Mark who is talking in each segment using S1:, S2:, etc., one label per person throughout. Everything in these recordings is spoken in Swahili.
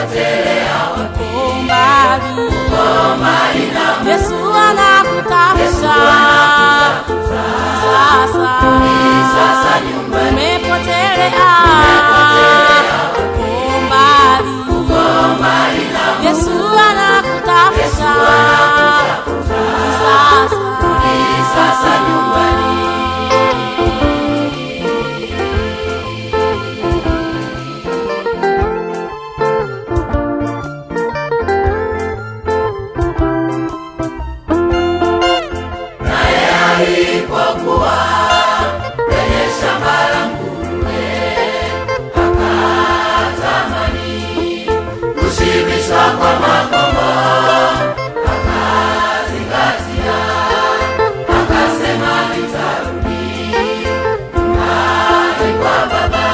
S1: umepotelea wapi?
S2: Uko mbali nami,
S1: Yesu anakutafuta
S2: sasa nyumbani.
S1: umepotelea
S2: Uko mbali nami,
S1: Yesu anakutafuta
S2: sasa nyumbani. Naye alipokuwa kwenye shamba la nguruwe, akatamani kushibishwa kwa makombo, akazingatia, akasema nitarudi nyumbani kwa baba,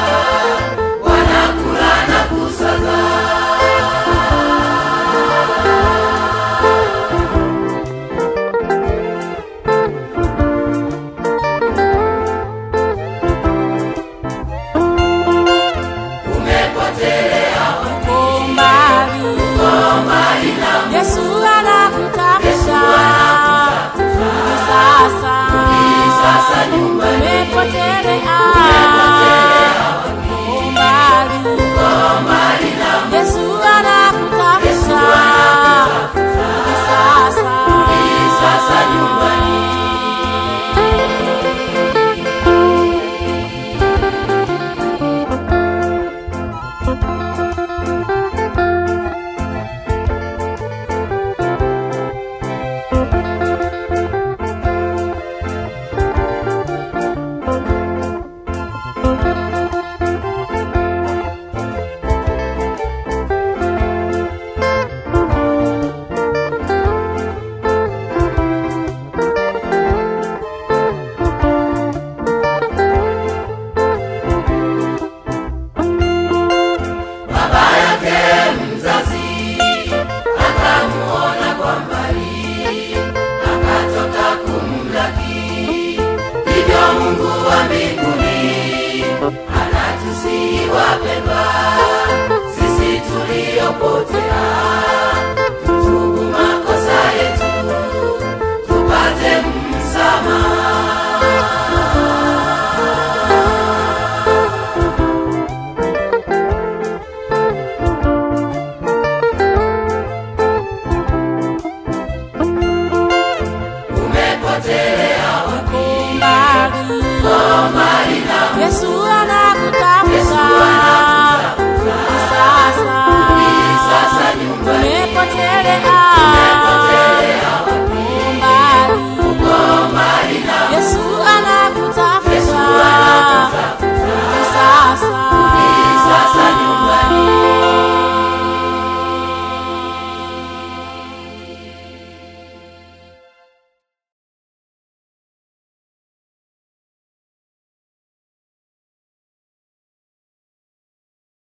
S2: wanakula na kusaza. Umepotelea wapi?
S1: uko mbali nami, Yesu anakutafuta
S2: sasa nyumbani.
S1: umepotelea
S2: Uko mbali nami,
S1: Yesu anakutafuta
S2: sasa nyumbani. Baba yake mzazi akamuona kwa mbali, akatoka kumlaki. Hivyo Mungu wa mbinguni anatusihi wapendwa, sisi tuliopotea, tutubu makosa yetu tupate msamaha. Umepotelea wapi?
S1: mbali
S2: Uko mbali nami,
S1: Yesu anakutafuta